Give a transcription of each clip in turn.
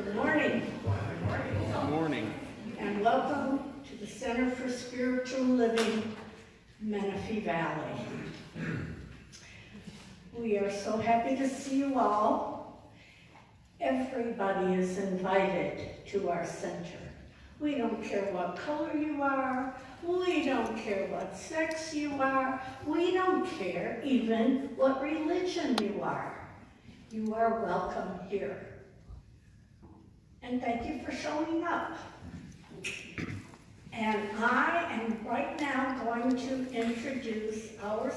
Good morning. Good morning. And welcome to the Center for Spiritual Living, Menifee Valley. We are so happy to see you all. Everybody is invited to our center. We don't care what color you are. We don't care what sex you are. We don't care even what religion you are. You are welcome here. And thank you for showing up. And I am right now going to introduce our,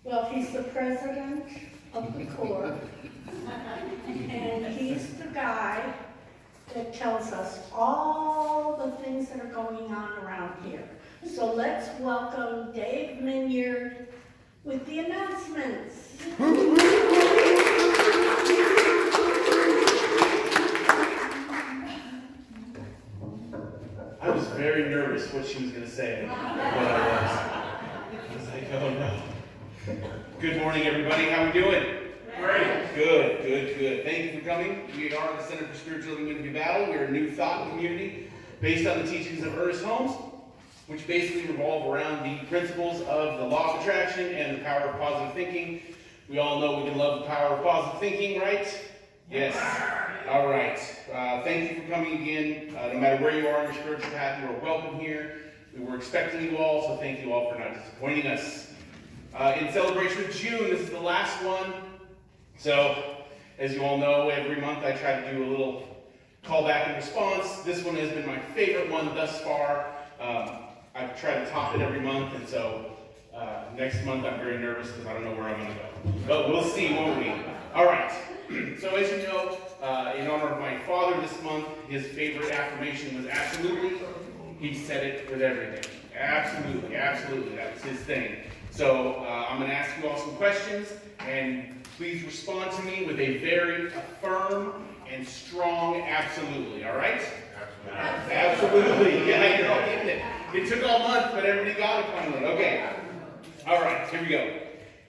well, he's the president of the Corps, and he's the guy that tells us all the things that are going on around here. So let's welcome Dave Minyard with the announcements. I was very nervous what she was going to say, what I was like, oh no. Good morning, everybody. How are we doing? Great. Good. Thank you for coming. We are the Center for Spiritual Living Menifee Valley. We're a new thought community based on the teachings of Ernest Holmes, which basically revolve around the principles of the law of attraction and the power of positive thinking. We all know we can love the power of positive thinking, right? Yes. All right. Thank you for coming again. No matter where you are on your spiritual path, you are welcome here. We were expecting you all, so thank you all for not disappointing us. In celebration of June, this is the last one. So, as you all know, every month I try to do a little callback and response. This one has been my favorite one thus far. I've tried to top it every month, and so next month I'm very nervous because I don't know where I'm going to go. But we'll see, won't we? All right. So as you know, in honor of my father this month, his favorite affirmation was absolutely. He said it with everything. Absolutely. That was his thing. So I'm going to ask you all some questions, and please respond to me with a very firm and strong absolutely, all right? Absolutely. Yeah, you're all getting it. It took all month, but everybody got it finally. Okay. All right, here we go.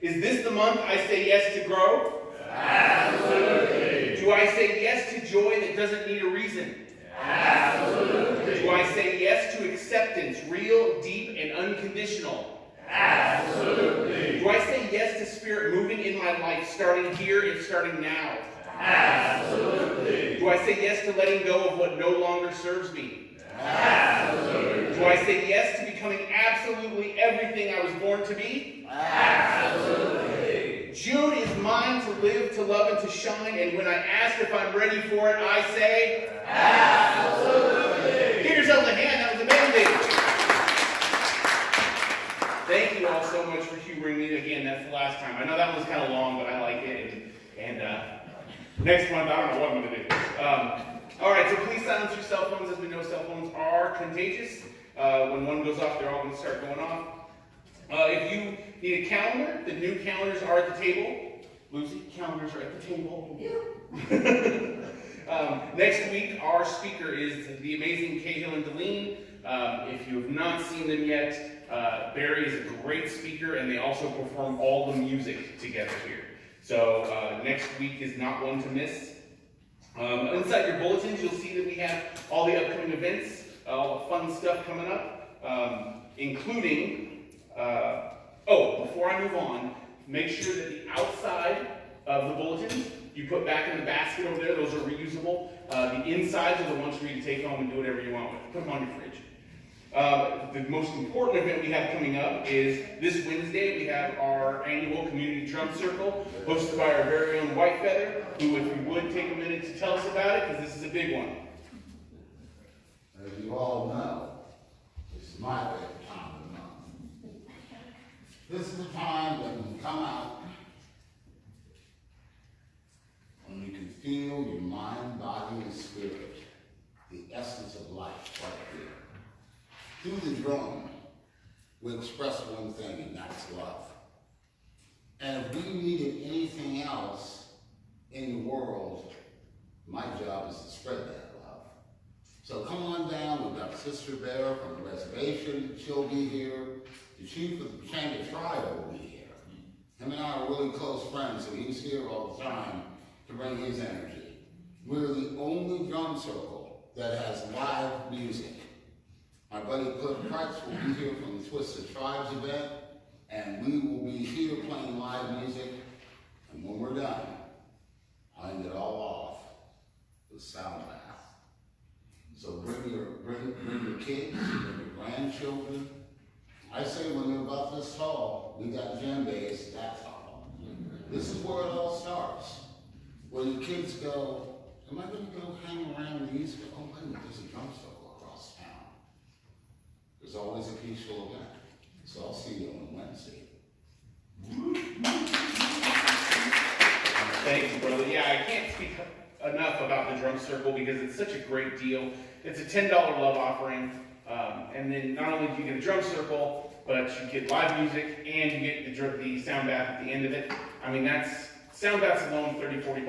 Is this the month I say yes to grow? Absolutely. Do I say yes to joy that doesn't need a reason? Absolutely. Do I say yes to acceptance, real, deep, and unconditional? Absolutely. Do I say yes to spirit moving in my life, starting here and starting now? Absolutely. Do I say yes to letting go of what no longer serves me? Absolutely. Do I say yes to becoming absolutely everything I was born to be? Absolutely. June is mine to live, to love, and to shine, and when I ask if I'm ready for it, I say, absolutely. Give yourselves a hand, that was amazing. Thank you all so much for humoring me. Again, that's the last time. I know that one's kind of long, but I like it, and next month, I don't know what I'm going to do. All right, so please silence your cell phones. As we know, cell phones are contagious. When one goes off, they're all going to start going off. If you need a calendar, the new calendars are at the table. Lucy, calendars are at the table. Next week, our speaker is the amazing Cahill and Deline. If you have not seen them yet, Barry is a great speaker, and they also perform all the music together here. So next week is not one to miss. Inside your bulletins, you'll see that we have all the upcoming events, all the fun stuff coming up, including, before I move on, make sure that the outside of the bulletins you put back in the basket over there. Those are reusable. The insides are the ones for you to take home and do whatever you want with. Put them on your fridge. The most important event we have coming up is this Wednesday. We have our annual Community Drum Circle, hosted by our very own White Feather, who, if you would, take a minute to tell us about it, because this is a big one. As you all know, this is my favorite time of the month. This is the time when you come out, when you can feel your mind, body, and spirit, the essence of life right there. Through the drum, we express one thing, and that's love. And if we needed anything else in the world, my job is to spread that love. So come on down. We've got Sister Bear from the reservation. She'll be here. The chief of the Chamber Tribe will be here. Him and I are really close friends, so he's here all the time. to bring his energy. We're the only drum circle that has live music. My buddy Cliff Price will be here from the Twisted Tribes event, and we will be here playing live music. And when we're done, I'll end it all off with sound bath. So bring your kids, bring your grandchildren. I say when they're about this tall, we got djembes that tall. This is where it all starts. Where the kids go, am I going to go hang around the East? Oh, wait a minute, there's a drum circle across town. There's always a peaceful event. So I'll see you on Wednesday. Thanks, brother. Yeah, I can't speak enough about the drum circle because it's such a great deal. It's a $10 love offering. And then not only do you get a drum circle, but you get live music and you get the sound bath at the end of it. I mean, sound baths alone, $30-40.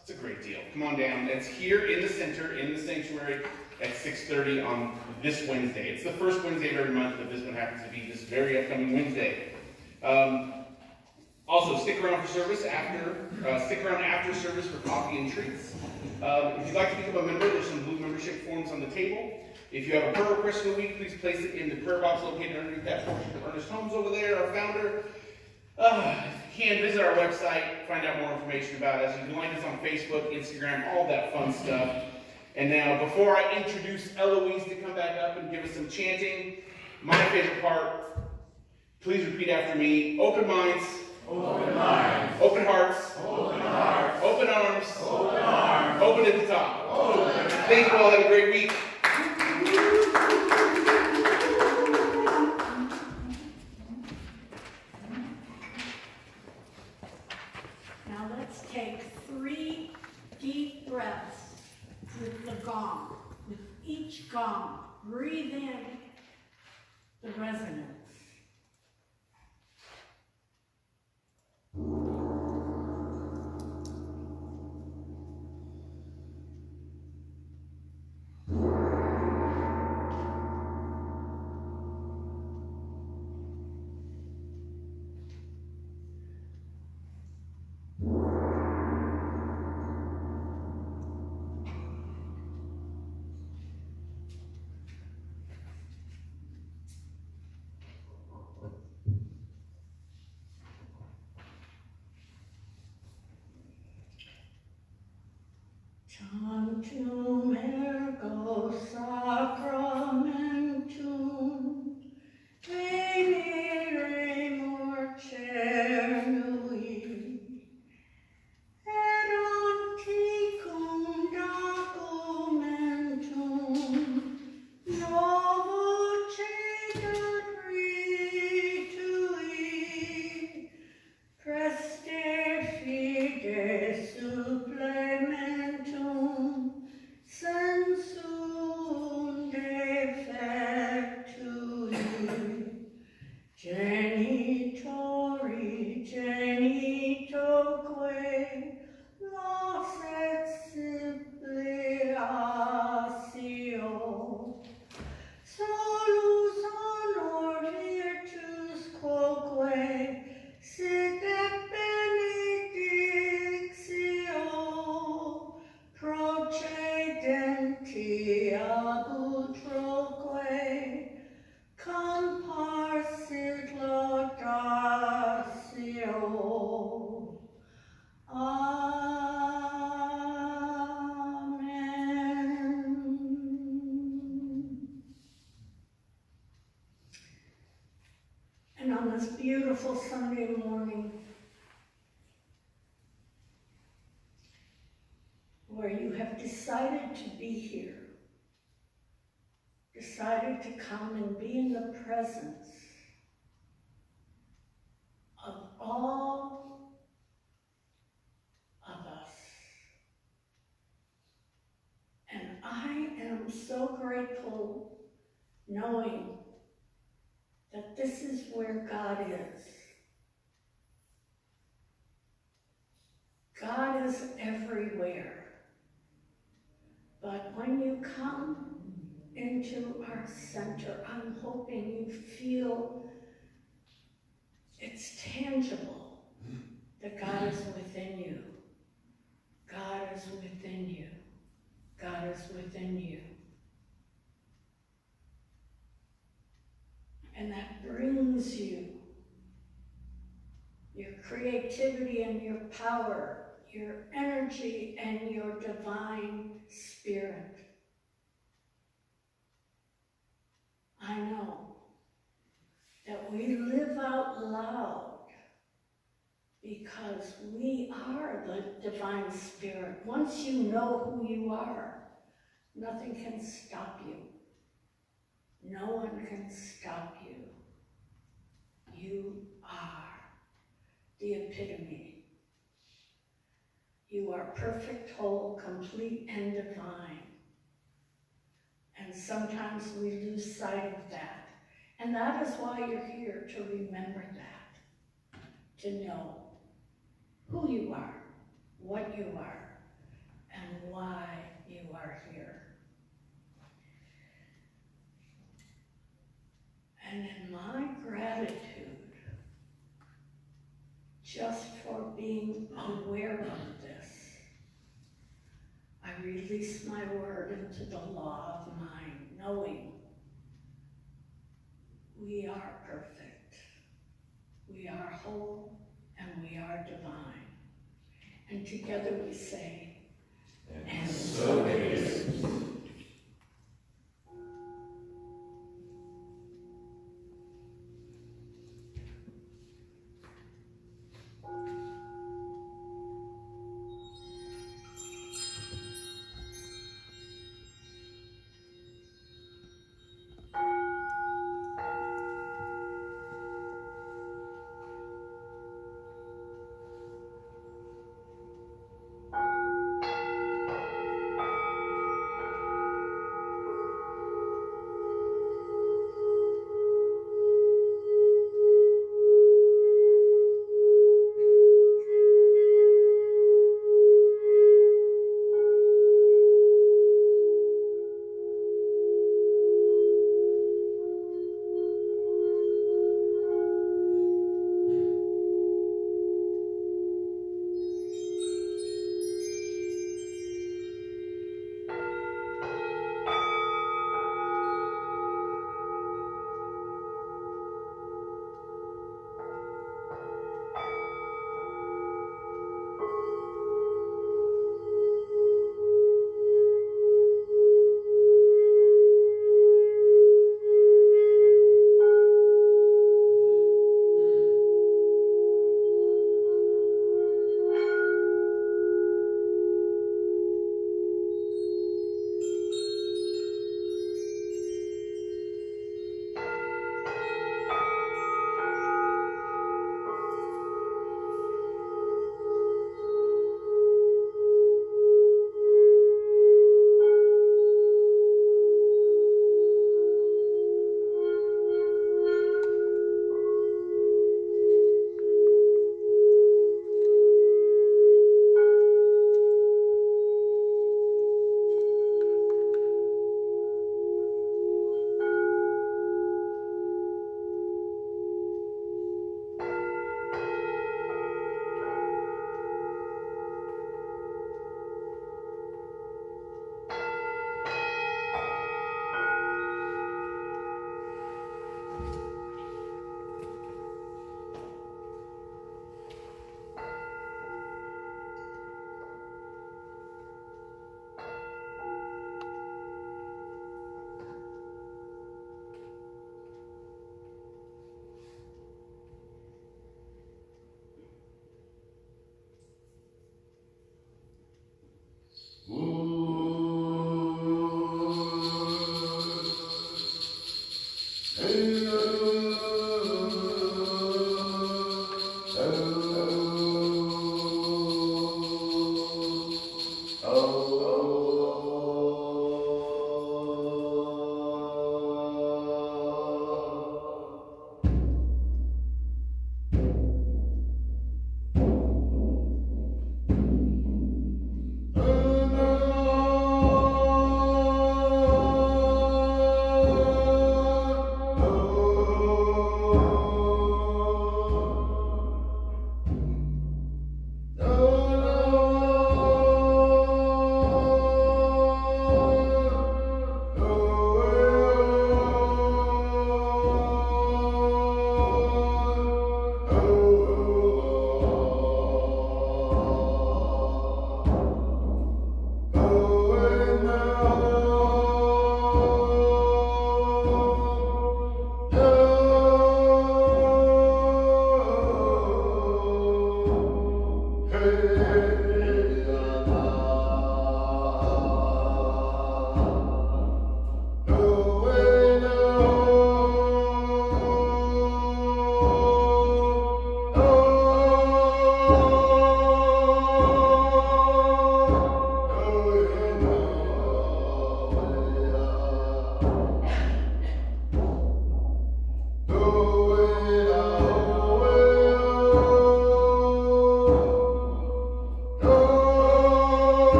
It's a great deal. Come on down. It's here in the center, in the sanctuary at 6:30 on this Wednesday. It's the first Wednesday of every month, but this one happens to be this very upcoming Wednesday. Also, stick around for service stick around after service for coffee and treats. If you'd like to become a member, there's some blue membership forms on the table. If you have a prayer request for the week, please place it in the prayer box located underneath that portion of Ernest Holmes over there, our founder. If you can, visit our website, find out more information about us. You can like us on Facebook, Instagram, all that fun stuff. And now, before I introduce Eloise to come back up and give us some chanting, my favorite part, please repeat after me. Open minds. Open minds. Open hearts. Open hearts. Open arms. Open arms. Open at the top. Open. Thank you all. Have a great week. Now let's take 3 deep breaths with the gong. With each gong, breathe in the resonance. Tantum ergo sacramentum, veneremur cernui, et anticum documentum, novo cedat ritui, preste fide supplementum, sensum defectui, genitori genitoque, nos et simpliatio, solus honor virtus quoque, sit et benedictio, procedenti ab utroque, comparsit laudatio. Amen. And on this beautiful Sunday morning, where you have decided to be here, decided to come and be in the presence of all of us. And I am so grateful knowing that this is where God is. God is everywhere. But when you come into our center, I'm hoping you feel it's tangible that God is within you. lose you. Your creativity and your power, your energy and your divine spirit. I know that we live out loud because we are the divine spirit. Once you know who you are, nothing can stop you. No one can stop you. You are the epitome. You are perfect, whole, complete, and divine. And sometimes we lose sight of that. And that is why you're here, to remember that. To know who you are, what you are, and why you are here. And in my gratitude, just for being aware of this, I release my word into the law of mind, knowing we are perfect, we are whole, and we are divine. And together we say, and so it is.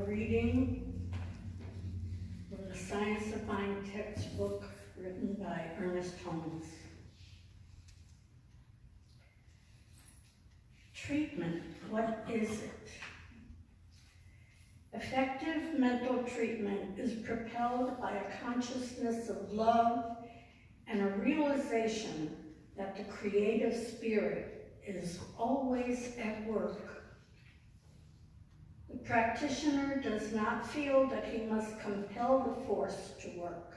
Reading from the Science of Mind textbook written by Ernest Holmes. Treatment, what is it? Effective mental treatment is propelled by a consciousness of love and a realization that the creative spirit is always at work. The practitioner does not feel that he must compel the force to work.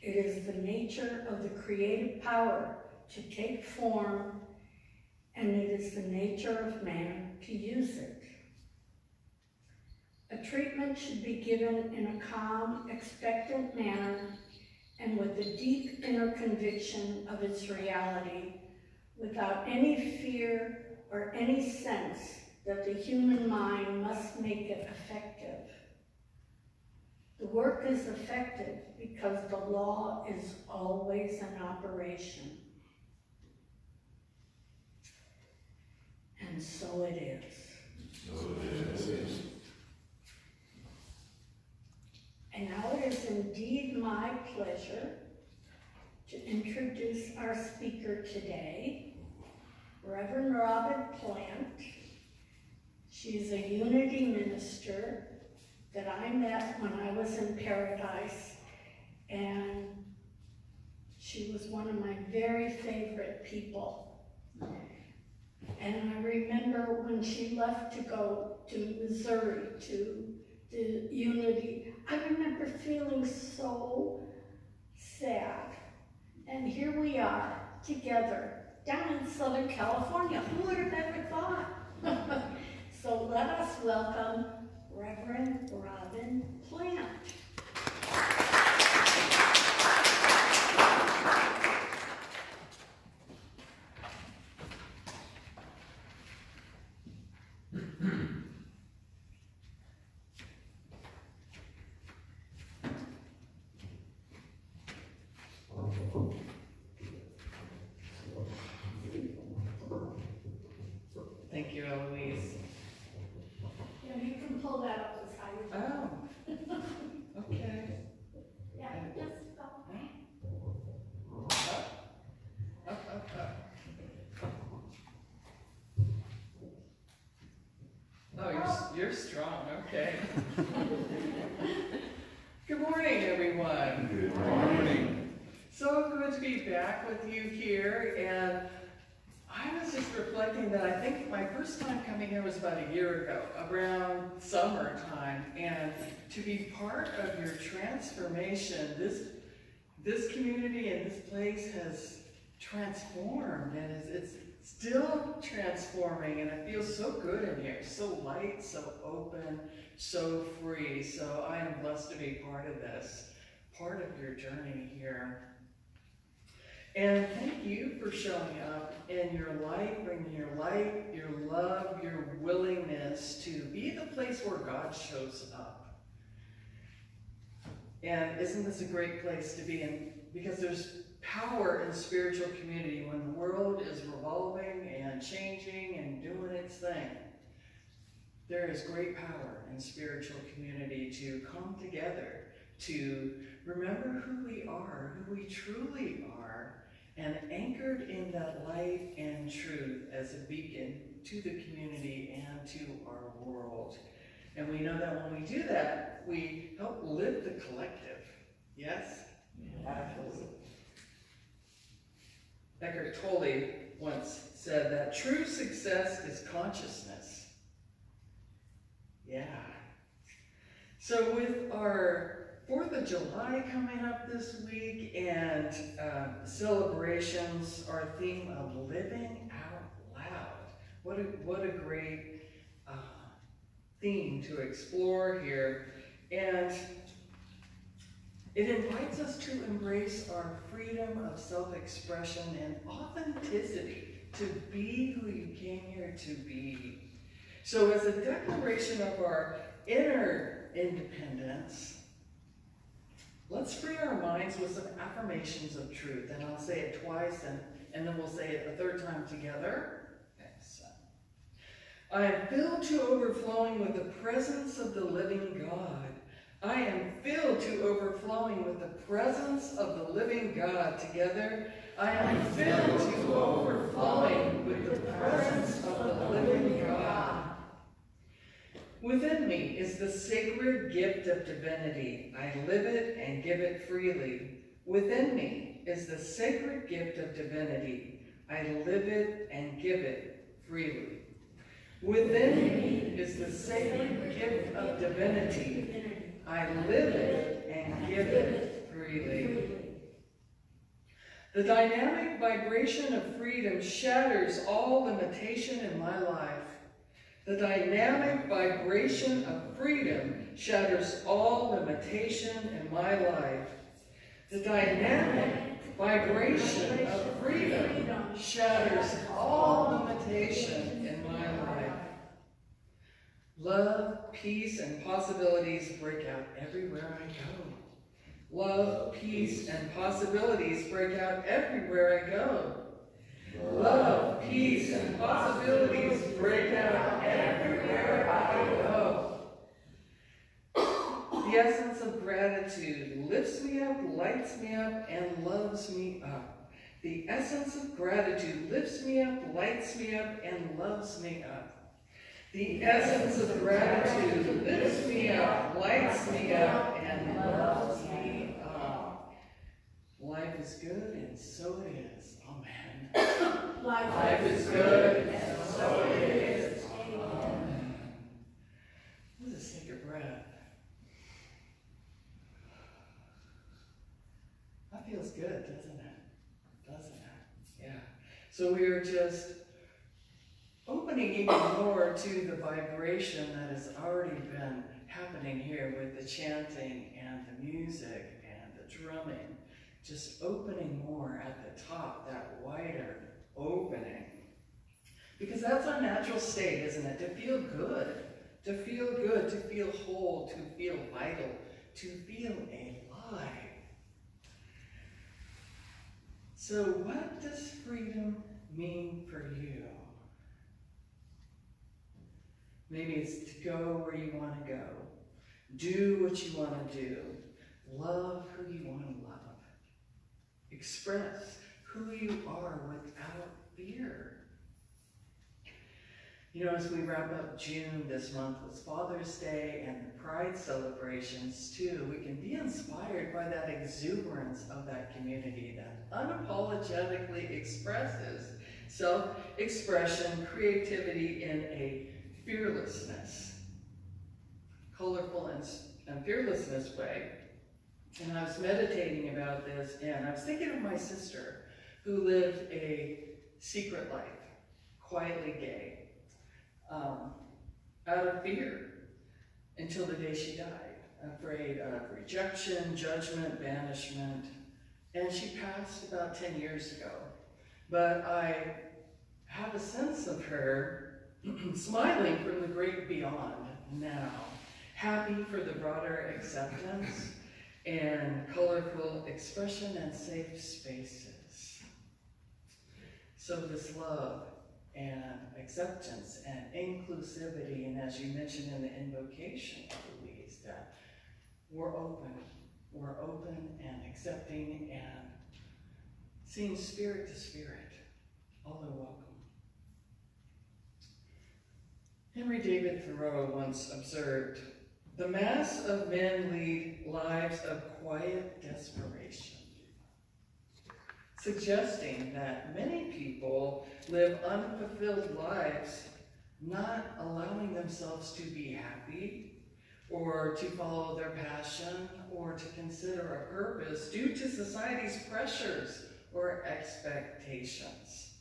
It is the nature of the creative power to take form, and it is the nature of man to use it. A treatment should be given in a calm, expectant manner and with a deep inner conviction of its reality, without any fear or any sense that the human mind must make it effective. The work is effective because the law is always in operation. And so it is. So it is. And now it is indeed my pleasure to introduce our speaker today, Reverend Robyn Plante. She's a unity minister that I met when I was in Paradise, and she was one of my very favorite people. And I remember when she left to go to Missouri to the Unity, I remember feeling so sad. And here we are together down in Southern California. Who would have ever thought? So let us welcome Reverend Robyn Plante. Thank you, Eloise. Yeah, you can pull that up as high as you want. Oh, okay. Yeah, just go. Up. Oh, you're strong, okay. Good morning, everyone. Good morning. So good to be back with you here, and I was just reflecting that I think my first time coming here was about a year ago, around summertime, and to be part of your transformation, this community and this place has transformed, and it's still transforming, and it feels so good in here, so light, so open, so free. So I am blessed to be part of this, part of your journey here. And thank you for showing up in your light, bringing your light, your love, your willingness to be the place where God shows up. And isn't this a great place to be in? Because there's power in spiritual community when the world is revolving and changing and doing its thing. There is great power in spiritual community to come together, to remember who we are, who we truly are, and anchored in that light and truth as a beacon to the community and to our world. And we know that when we do that, we help live the collective. Yes? Absolutely. Eckhart Tolle once said that true success is consciousness. Yeah. So with our 4th of July coming up this week and celebrations, our theme of living out loud. What a great theme to explore here. And it invites us to embrace our freedom of self-expression and authenticity, to be who you came here to be. So as a declaration of our inner independence, let's free our minds with some affirmations of truth. And I'll say it twice, and then we'll say it a third time together. Okay, so. I am filled to overflowing with the presence of the living God. I am filled to overflowing with the presence of the living God. Together, I am filled to overflowing with the presence of the living God. Within me is the sacred gift of divinity. I live it and give it freely. Within me is the sacred gift of divinity. I live it and give it freely. Within me is the sacred gift of divinity. I live it and give it freely. The dynamic vibration of freedom shatters all limitation in my life. The dynamic vibration of freedom shatters all limitation in my life. The dynamic vibration of freedom shatters all limitation in my life. Love, peace, and possibilities break out everywhere I go. Love, peace, and possibilities break out everywhere I go. Love, peace, and possibilities break out everywhere I go. The essence of gratitude lifts me up, lights me up, and loves me up. The essence of gratitude lifts me up, lights me up, and loves me up. The essence of gratitude lifts me up, lights me up, and loves me up. Life is good, and so it is. Amen. Life is good, and so it is. Amen. Let's just take a breath. That feels good, doesn't it? Doesn't it? Yeah. So we are just opening even more to the vibration that has already been happening here with the chanting and the music and the drumming. Just opening more at the top, that wider opening. Because that's our natural state, isn't it? To feel good, to feel whole, to feel vital, to feel alive. So what does freedom mean for you? Maybe it's to go where you want to go, do what you want to do, love who you want to love, express who you are without fear. You know, as we wrap up June this month with Father's Day and the Pride celebrations too, we can be inspired by that exuberance of that community that unapologetically expresses self-expression, creativity in a fearlessness, colorful and fearlessness way. And I was meditating about this, and I was thinking of my sister who lived a secret life, quietly gay, out of fear until the day she died, afraid of rejection, judgment, banishment, and she passed about 10 years ago. But I have a sense of her smiling from the great beyond now, happy for the broader acceptance and colorful expression and safe spaces. So this love and acceptance and inclusivity, and as you mentioned in the invocation, Louise, that we're open and accepting and seeing spirit to spirit. All are welcome. Henry David Thoreau once observed, "The mass of men lead lives of quiet desperation," suggesting that many people live unfulfilled lives, not allowing themselves to be happy or to follow their passion or to consider a purpose due to society's pressures or expectations.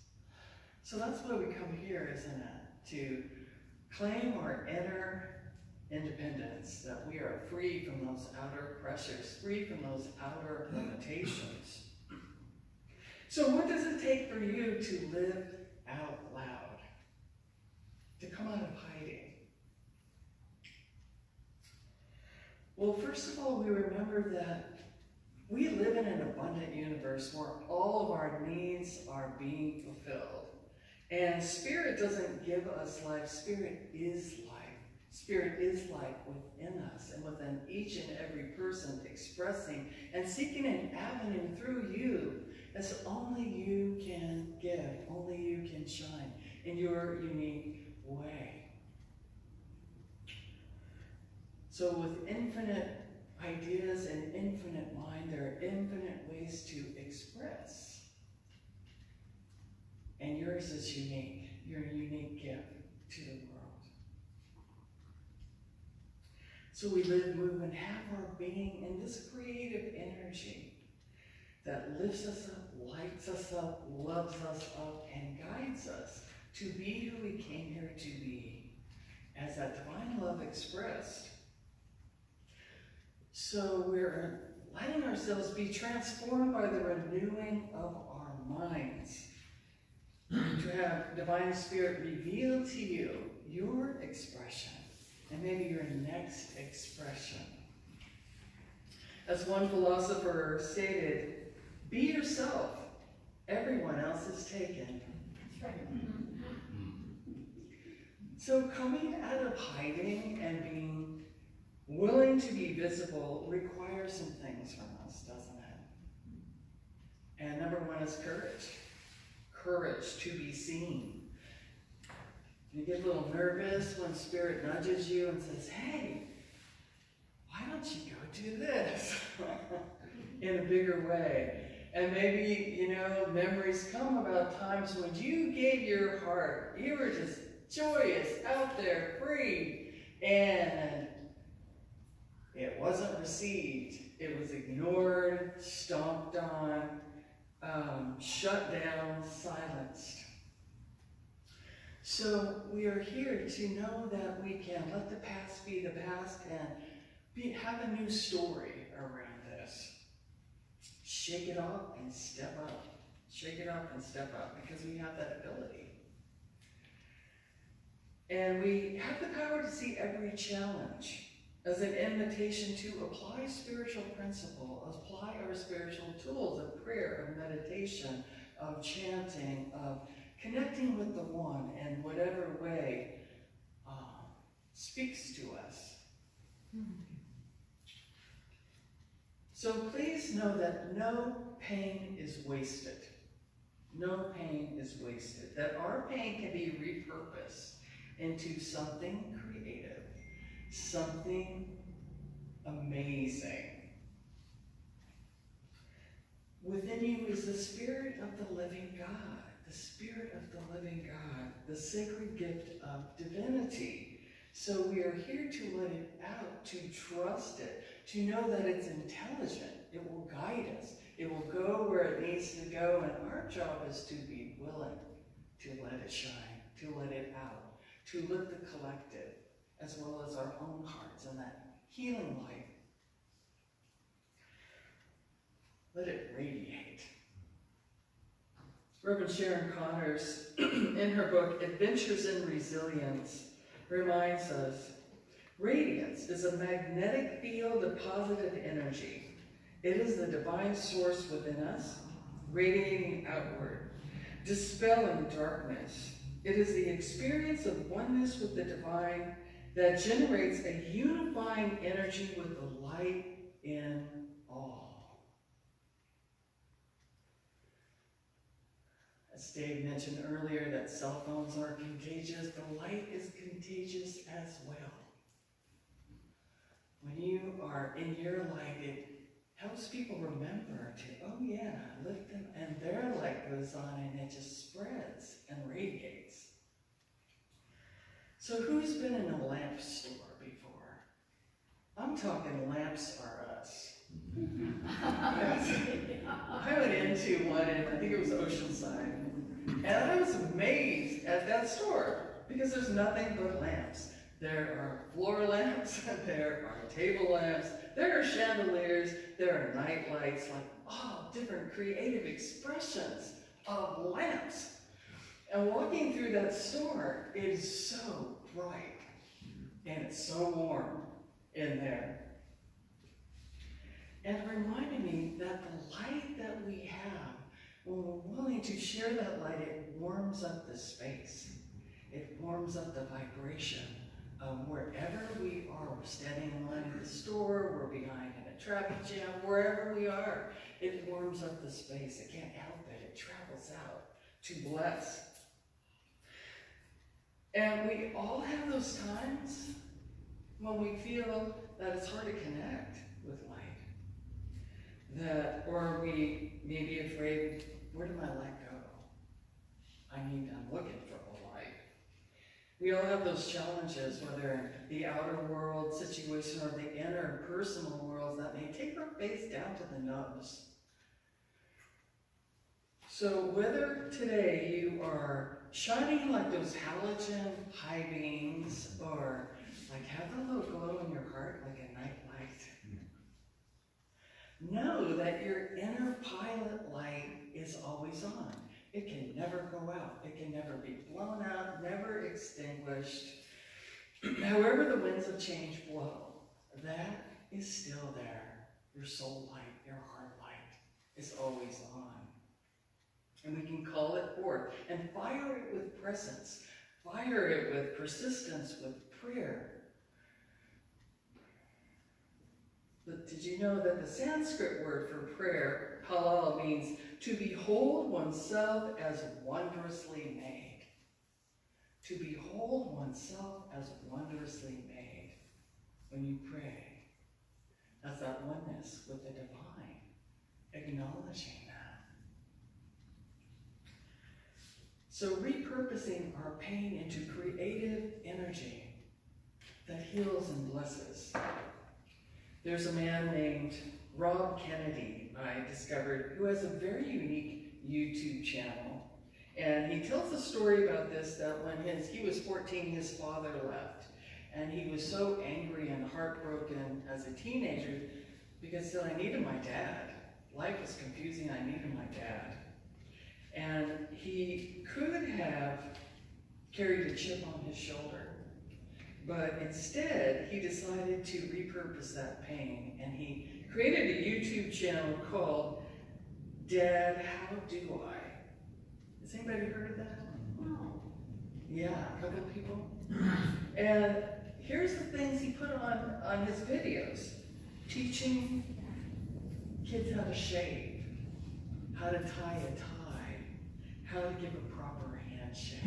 So that's why we come here, isn't it? To claim our inner independence, that we are free from those outer pressures, free from those outer limitations. So what does it take for you to live out loud? To come out of hiding? Well, first of all, we remember that we live in an abundant universe where all of our needs are being fulfilled. And Spirit doesn't give us life, Spirit is life. Spirit is life within us and within each and every person, expressing and seeking an avenue through you as only you can give, only you can shine in your unique way. So with infinite ideas and infinite mind, there are infinite ways to express. And yours is unique, your unique gift to the world. So we live, move, and have our being in this creative energy that lifts us up, lights us up, loves us up, and guides us to be who we came here to be, as that divine love expressed. So we're letting ourselves be transformed by the renewing of our minds, to have Divine Spirit reveal to you your expression, and maybe your next expression. As one philosopher stated, be yourself. Everyone else is taken. So coming out of hiding and being willing to be visible requires some things from us, doesn't it? And number one is courage. Courage to be seen. You get a little nervous when Spirit nudges you and says, hey, why don't you go do this in a bigger way? And maybe, memories come about times when you gave your heart. You were just joyous, out there, free, and it wasn't received. It was ignored, stomped on, shut down, silenced. So we are here to know that we can let the past be the past and have a new story around this. Shake it off and step up. Shake it off and step up, because we have that ability. And we have the power to see every challenge as an invitation to apply spiritual principle, apply our spiritual tools of prayer, of meditation, of chanting, of connecting with the One in whatever way speaks to us. So please know that no pain is wasted. No pain is wasted. That our pain can be repurposed into something creative, something amazing. Within you is the Spirit of the living God, the Spirit of the living God, the sacred gift of divinity. So we are here to let it out, to trust it, to know that it's intelligent. It will guide us. It will go where it needs to go, and our job is to be willing to let it shine, to let it out, to let the collective, as well as our own hearts and that healing light, let it radiate. Robyn Sharon Connors, in her book, Adventures in Resilience, reminds us, radiance is a magnetic field of positive energy. It is the divine source within us, radiating outward, dispelling darkness. It is the experience of oneness with the divine that generates a unifying energy with the light in all. As Dave mentioned earlier, that cell phones are contagious, the light is contagious as well. When you are in your light, it helps people remember to, oh yeah, lift them, and their light goes on and it just spreads and radiates. So who's been in a lamp store before? I'm talking lamps are us. I went into one, and I think it was Oceanside, and I was amazed at that store because there's nothing but lamps. There are floor lamps, there are table lamps, there are chandeliers, there are night lights, like all different creative expressions of lamps. And walking through that store, it is so bright and it's so warm in there. And it reminded me that the light that we have, when we're willing to share that light, it warms up the space. It warms up the vibration. Wherever we are, we're standing in line at the store, we're behind in a traffic jam, wherever we are, it warms up the space. It can't help it. It travels out to bless. And we all have those times when we feel that it's hard to connect with light. Or we may be afraid, where did my light go? I'm looking for a light. We all have those challenges, whether in the outer world situation or the inner personal worlds that may take our face down to the nose. So whether today you are shining like those halogen high beams, or like have a little glow in your heart like a night light, know that your inner pilot light is always on. It can never go out. It can never be blown out, never extinguished. However the winds of change blow, that is still there. Your soul light, your heart light is always on. And we can call it forth and fire it with presence, fire it with persistence, with prayer. But did you know that the Sanskrit word for prayer, halal, means to behold oneself as wondrously made. To behold oneself as wondrously made when you pray. That's that oneness with the divine, acknowledging that. So repurposing our pain into creative energy that heals and blesses. There's a man named Rob Kennedy, I discovered, who has a very unique YouTube channel. And he tells a story about this, that when he was 14, his father left. And he was so angry and heartbroken as a teenager because he said, I needed my dad. Life was confusing, I needed my dad. And he could have carried a chip on his shoulder. But instead, he decided to repurpose that pain, and he created a YouTube channel called Dad, How Do I? Has anybody heard of that? No. Yeah, a couple of people. And here's the things he put on his videos. Teaching kids how to shave, how to tie a tie, how to give a proper handshake.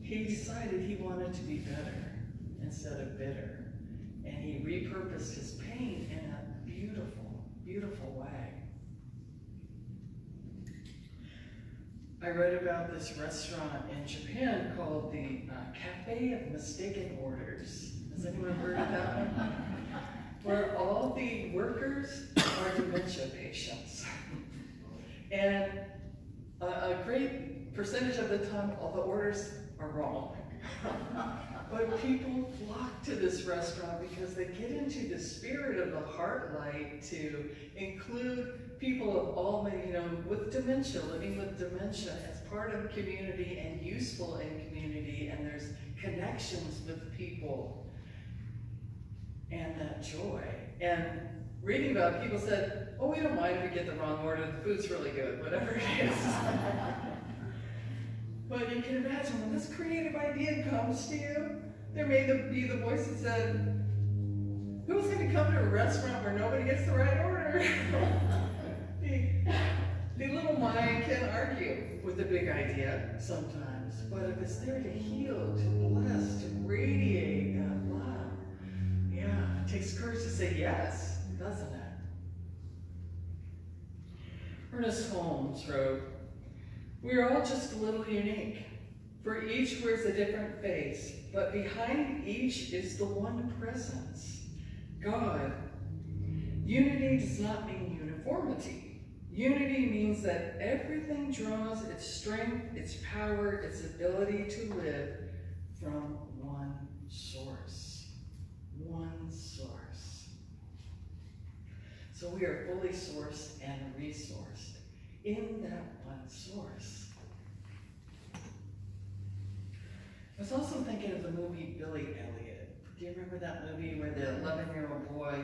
He decided he wanted to be better instead of bitter. And he repurposed his pain in a beautiful, beautiful way. I read about this restaurant in Japan called the Cafe of Mistaken Orders. Has anyone heard of that one? Where all the workers are dementia patients. And a great percentage of the time, all the orders are wrong. But people flock to this restaurant because they get into the spirit of the Heartlight to include people of all, with dementia, living with dementia as part of community and useful in community, and there's connections with people and that joy. And reading about it, people said, oh, we don't mind if we get the wrong order, the food's really good, whatever it is. But you can imagine when this creative idea comes to you, there may be the voice that said, who's going to come to a restaurant where nobody gets the right order? the little mind can argue with the big idea sometimes, but if it's there to heal, to bless, to radiate that love, yeah, it takes courage to say yes, doesn't it? Ernest Holmes wrote, we are all just a little unique, for each wears a different face, but behind each is the one presence, God. Unity does not mean uniformity. Unity means that everything draws its strength, its power, its ability to live from one source. One source. So we are fully sourced and resourced in that one source. I was also thinking of the movie Billy Elliot. Do you remember that movie where the 11-year-old boy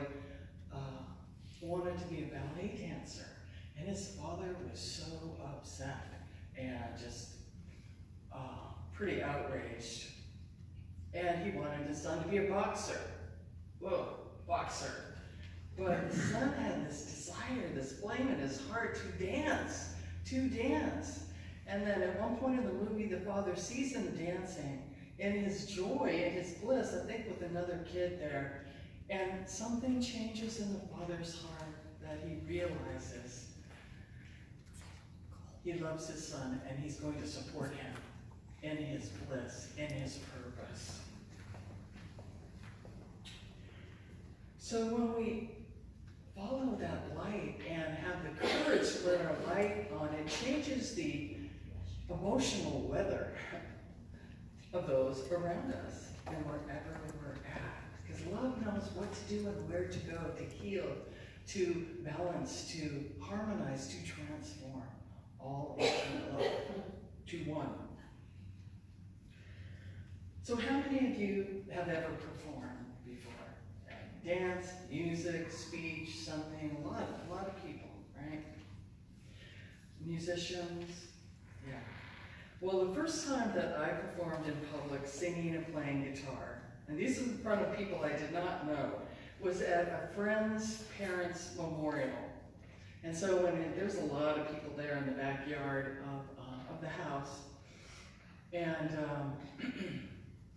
wanted to be a ballet dancer? And his father was so upset and just pretty outraged. And he wanted his son to be a boxer. Whoa, boxer. But the son had this desire, this flame in his heart to dance. And then at one point in the movie, the father sees him dancing in his joy and his bliss, I think with another kid there. And something changes in the father's heart that he realizes he loves his son and he's going to support him in his bliss, in his purpose. So when we follow that light and have the courage to let our light on, it changes the emotional weather of those around us and wherever we're at. Because love knows what to do and where to go to heal, to balance, to harmonize, to transform, all into love, to one. So how many of you have ever performed before? Dance, music, speech, something, a lot of people, right? Musicians, yeah. Well, the first time that I performed in public singing and playing guitar, and these are in front of people I did not know, was at a friend's parents' memorial. And so there's a lot of people there in the backyard of the house, and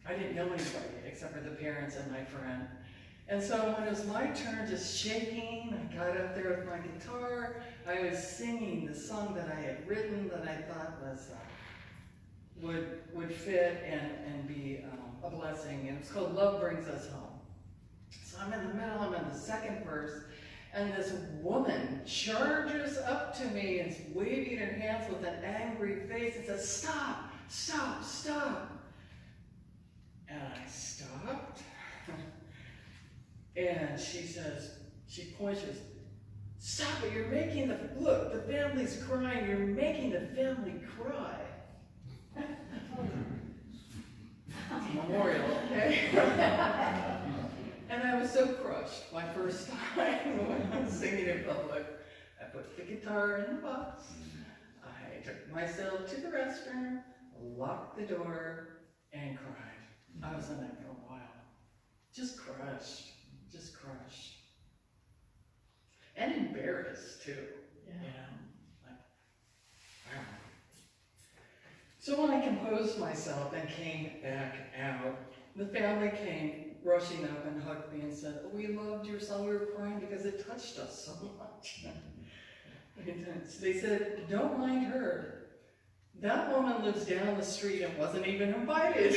I didn't know anybody except for the parents and my friend. And so when it was my turn, just shaking, I got up there with my guitar. I was singing the song that I had written that I thought was would fit and be a blessing. And it's called "Love Brings Us Home." So I'm in the middle. I'm in the second verse, and this woman charges up to me and is waving her hands with an angry face and says, "Stop! Stop! Stop!" And I stopped. And she says, she points, she says, "Stop it, you're making look, the family's crying, you're making the family cry." It's a memorial, okay? And I was so crushed my first time when I was singing in public. I put the guitar in the box. I took myself to the restroom, locked the door, and cried. I was in there for a while. Just crushed. Just crushed. And embarrassed, too. Yeah. You know? Like, wow. So when I composed myself and came back out, the family came rushing up and hugged me and said, "Oh, we loved your song. We were crying because it touched us so much." They said, "Don't mind her. That woman lives down the street and wasn't even invited."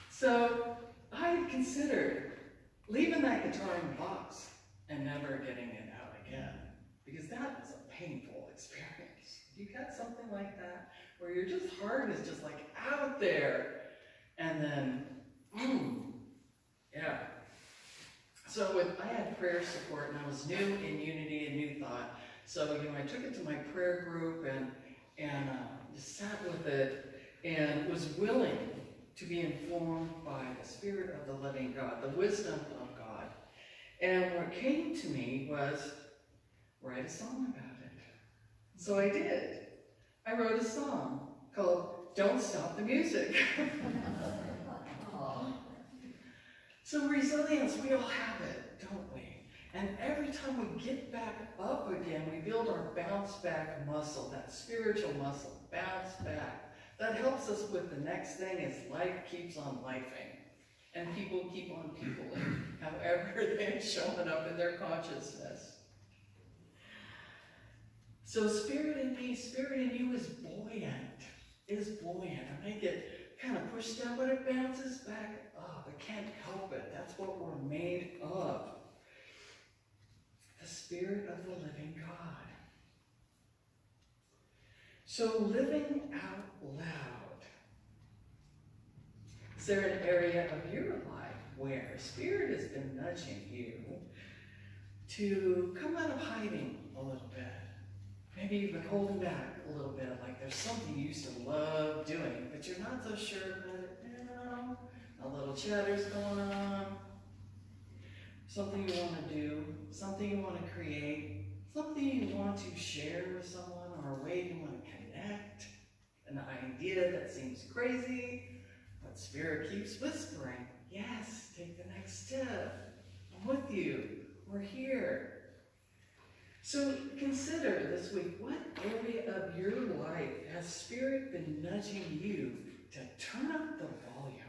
So I had considered leaving that guitar in the box and never getting it out again, because that was a painful experience. You got something like that where your heart is just like out there, and then, yeah. So I had prayer support, and I was new in Unity and New Thought. So I took it to my prayer group and just sat with it and was willing to be informed by the Spirit of the living God, the wisdom of God. And what came to me was, write a song about it. So I did. I wrote a song called "Don't Stop the Music." So resilience, we all have it, don't we? And every time we get back up again, we build our bounce back muscle, that spiritual muscle, bounce back. That helps us with the next thing as life keeps on lifing. And people keep on peopling, however they're showing up in their consciousness. So spirit in me, spirit in you is buoyant. It may get kind of pushed down, but it bounces back up. It can't help it. That's what we're made of. The Spirit of the living God. So living out loud. Is there an area of your life where Spirit has been nudging you to come out of hiding a little bit? Maybe you've been holding back a little bit, like there's something you used to love doing, but you're not so sure about it now. A little chatter's going on. Something you want to do, something you want to create, something you want to share with someone, or a way you want to connect, an idea that seems crazy, but Spirit keeps whispering, yes, take the next step. I'm with you. We're here. So consider this week, what area of your life has Spirit been nudging you to turn up the volume?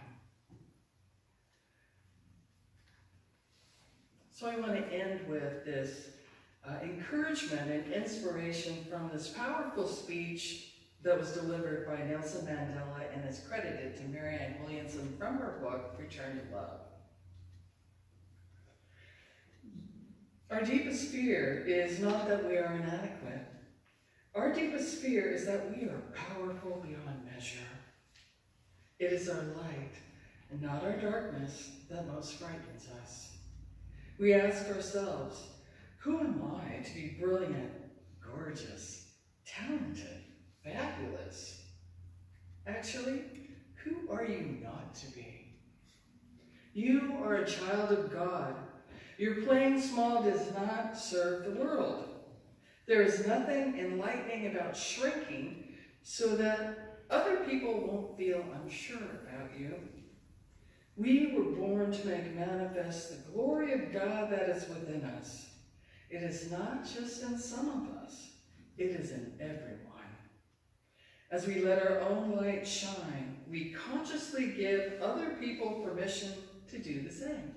So I want to end with this encouragement and inspiration from this powerful speech that was delivered by Nelson Mandela and is credited to Marianne Williamson from her book, Return to Love. Our deepest fear is not that we are inadequate. Our deepest fear is that we are powerful beyond measure. It is our light and not our darkness that most frightens us. We ask ourselves, who am I to be brilliant, gorgeous, talented, fabulous? Actually, who are you not to be? You are a child of God. Your playing small does not serve the world. There is nothing enlightening about shrinking so that other people won't feel unsure about you. We were born to make manifest the glory of God that is within us. It is not just in some of us, it is in everyone. As we let our own light shine, we consciously give other people permission to do the same.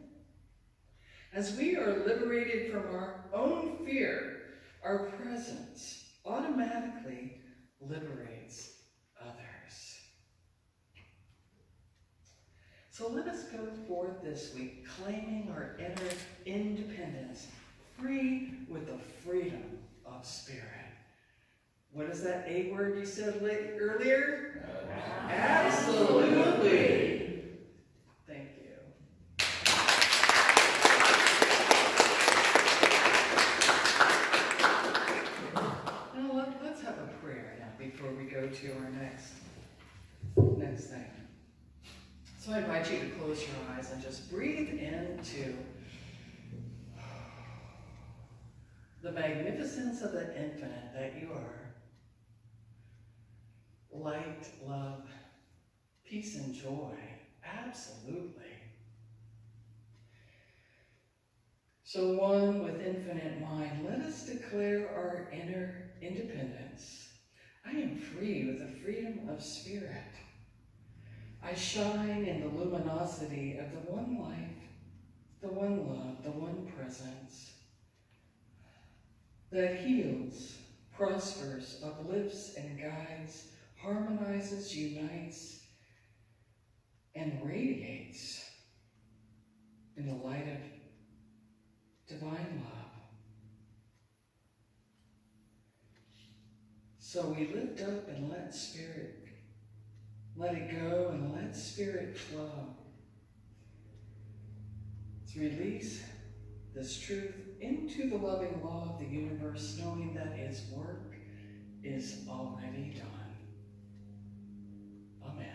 As we are liberated from our own fear, our presence automatically liberates others. So let us go forth this week, claiming our inner independence, free with the freedom of Spirit. What is that A word you said earlier? Absolutely. Thank you. Now let's have a prayer now before we go to close your eyes and just breathe into the magnificence of the infinite that you are. Light, love, peace, and joy. Absolutely. So one with infinite mind, let us declare our inner independence. I am free with the freedom of spirit. I shine in the luminosity of the one life, the one love, the one presence that heals, prospers, uplifts, and guides, harmonizes, unites, and radiates in the light of divine love. So we lift up and let spirit, let it go and let spirit flow. To release this truth into the loving law of the universe, knowing that its work is already done. Amen.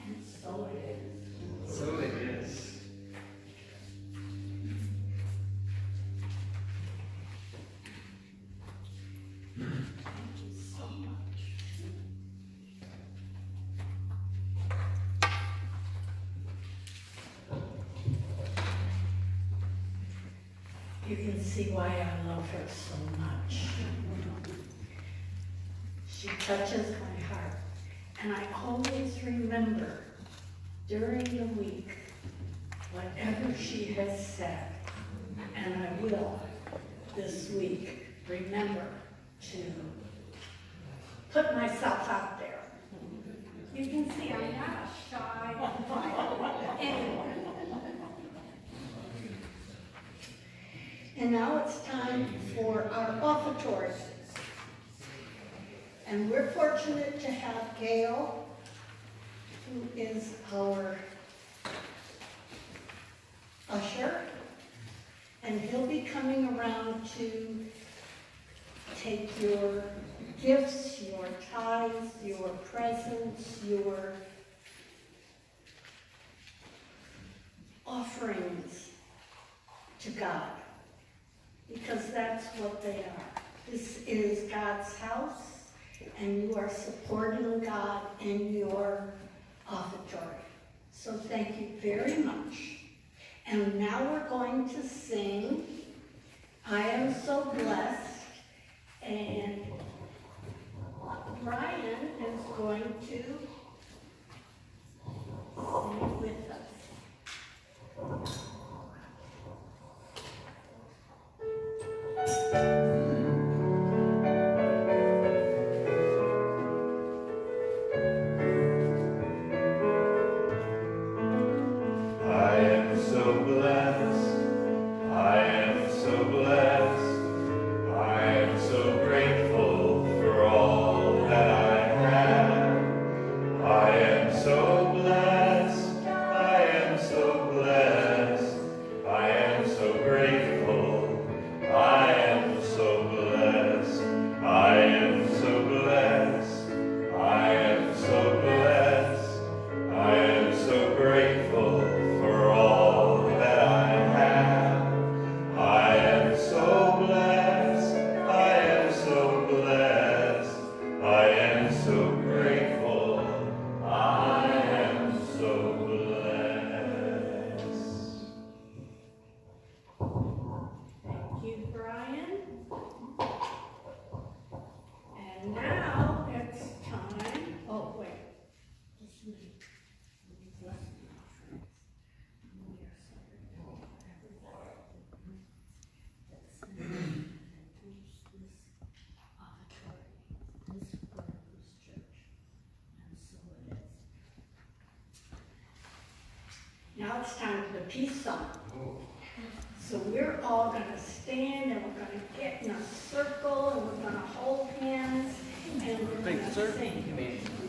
And so it is. So it is. Thank you so much. You can see why I love her so much. She touches my heart. And I always remember during the week whatever she has said. And I will this week remember to put myself out there. You can see I'm not shy anyway. And now it's time for our offertory. And we're fortunate to have Gail, who is our usher, and he'll be coming around to take your gifts, your tithes, your presents, your offerings to God, because that's what they are. This is God's house, and you are supporting God in your offertory. So thank you very much. And now we're going to sing I Am So Blessed, and Brian is going to sing with us. I am so blessed. I am so blessed. I am so grateful for all that I have. I am so blessed. I am so blessed. I am so grateful. I am so blessed. I am so blessed. I am so blessed. I am so grateful for all that I have. I am so blessed. I am so blessed. I am so grateful. I am so blessed. Thank you, Brian. And now it's time, oh wait, just a minute. Blessing offerings. We are so grateful for everybody. That's this offertory, this part of this church, and so it is. Now it's time for the peace song. So we're all going to stand and we're going to get in a circle and we're going to hold hands and we're going to sing.